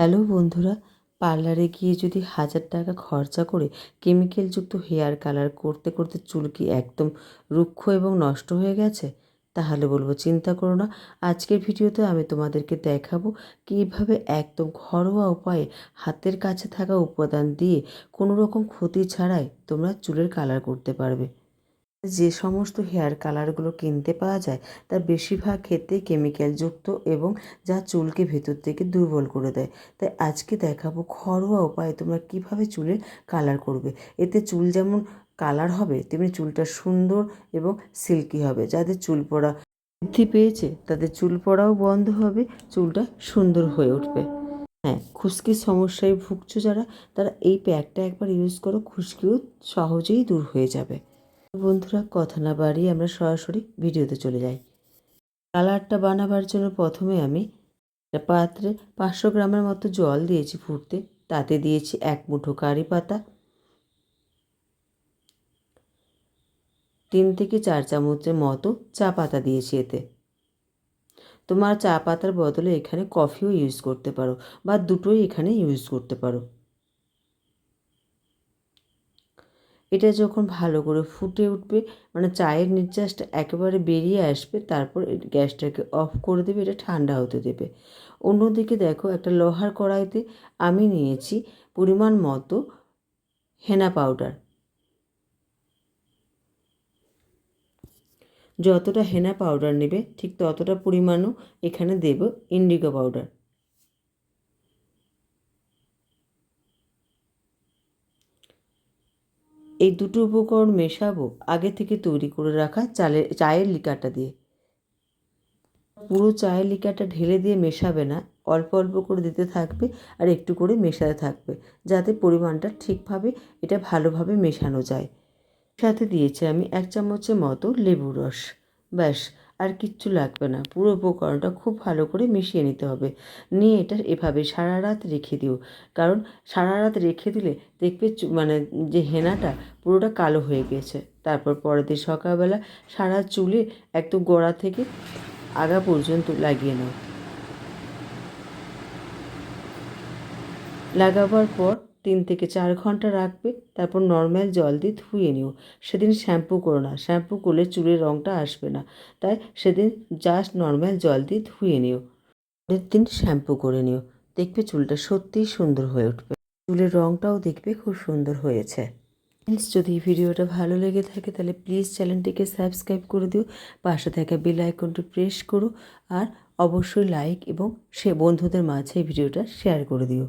Hello বন্ধুরা, পার্লারে গিয়ে যদি 1000 টাকা খরচা করে কেমিক্যালযুক্ত হেয়ার কালার করতে করতে চুল কি একদম রুক্ষ এবং নষ্ট হয়ে গেছে, তাহলে বলবো চিন্তা করো না। আজকের ভিডিওতে আমি তোমাদেরকে দেখাবো কীভাবে একদম ঘরোয়া উপায়ে হাতের কাছে থাকা উপাদান দিয়ে কোনো রকম ক্ষতি ছাড়াই তোমরা চুলের কালার করতে পারবে। যে সমস্ত হেয়ার কালারগুলো কিনতে পাওয়া যায় তার বেশিরভাগ ক্ষেত্রেই কেমিক্যালযুক্ত এবং যা চুলকে ভেতর থেকে দুর্বল করে দেয়। তাই আজকে দেখাবো ঘরোয়া উপায়ে তোমরা কিভাবে চুলের কালার করবে। এতে চুল যেমন কালার হবে তেমনি চুলটা সুন্দর এবং সিল্কি হবে। যাদের চুল পড়া বৃদ্ধি পেয়েছে তাদের চুল পড়াও বন্ধ হবে, চুলটা সুন্দর হয়ে উঠবে। হ্যাঁ, খুশকির সমস্যায় ভুগছো যারা, তারা এই প্যাকটা একবার ইউজ করো, খুশকিও সহজেই দূর হয়ে যাবে। বন্ধুরা, কথা না বাড়িয়ে আমরা সরাসরি ভিডিওতে চলে যাই। কালারটা বানাবার জন্য প্রথমে আমি একটা পাত্রে 500 গ্রামের মতো জল দিয়েছি ফুটতে। তাতে দিয়েছি 1 মুঠো কারি পাতা, 3 থেকে 4 চামচের মতো চা পাতা দিয়েছি। এতে তোমার চা পাতার বদলে এখানে কফিও ইউজ করতে পারো বা দুটোই এখানে ইউজ করতে পারো। এটা যখন ভালো করে ফুটে উঠবে, মানে চায়ের নির্যাসটা একেবারে বেরিয়ে আসবে, তারপর গ্যাসটাকে অফ করে দেবে, এটা ঠান্ডা হতে দেবে। অন্যদিকে দেখো, একটা লোহার কড়াইতে আমি নিয়েছি পরিমাণ মতো হেনা পাউডার। যতটা হেনা পাউডার নেবে ঠিক ততটা পরিমাণও এখানে দেব ইন্ডিগো পাউডার। এই দুটো উপকরণ মেশাবো আগে থেকে তৈরি করে রাখা চায়ের লিকারটা দিয়ে। পুরো চায়ের লিকারটা ঢেলে দিয়ে মেশাবে না, অল্প অল্প করে দিতে থাকবে আর একটু করে মেশাতে থাকবে, যাতে পরিমাণটা ঠিকভাবে এটা ভালোভাবে মেশানো যায়। সাথে দিয়েছি আমি 1 চামচের মতো লেবুর রস। ব্যাস, আর কিচ্ছু লাগবে না। পুরো উপকরণটা খুব ভালো করে মিশিয়ে নিতে হবে। নিয়ে এটা এভাবে সারা রাত রেখে দিও, কারণ সারা রাত রেখে দিলে দেখবে মানে যে হেনাটা পুরোটা কালো হয়ে গেছে। তারপর পরের দিন সকালবেলা সারা চুলে একদম গোড়া থেকে আগা পর্যন্ত লাগিয়ে নাও। লাগাবার পর 3 থেকে 4 ঘন্টা রাখবে, তারপর নর্মাল জল দিয়ে ধুয়ে নিও। সেদিন শ্যাম্পু করো না, শ্যাম্পু করলে চুলের রঙটা আসবে না, তাই সেদিন জাস্ট নর্মাল জল দিয়ে ধুয়ে নিও। পরের দিন শ্যাম্পু করে নিও, দেখবে চুলটা সত্যিই সুন্দর হয়ে উঠবে, চুলের রঙটাও দেখবে খুব সুন্দর হয়েছে। ফ্রেন্ডস, যদি ভিডিওটা ভালো লেগে থাকে তাহলে প্লিজ চ্যানেলটিকে সাবস্ক্রাইব করে দিও, পাশে থাকা বেল আইকনটি প্রেস করো আর অবশ্যই লাইক এবং বন্ধুদের মাঝে এই ভিডিওটা শেয়ার করে দিও।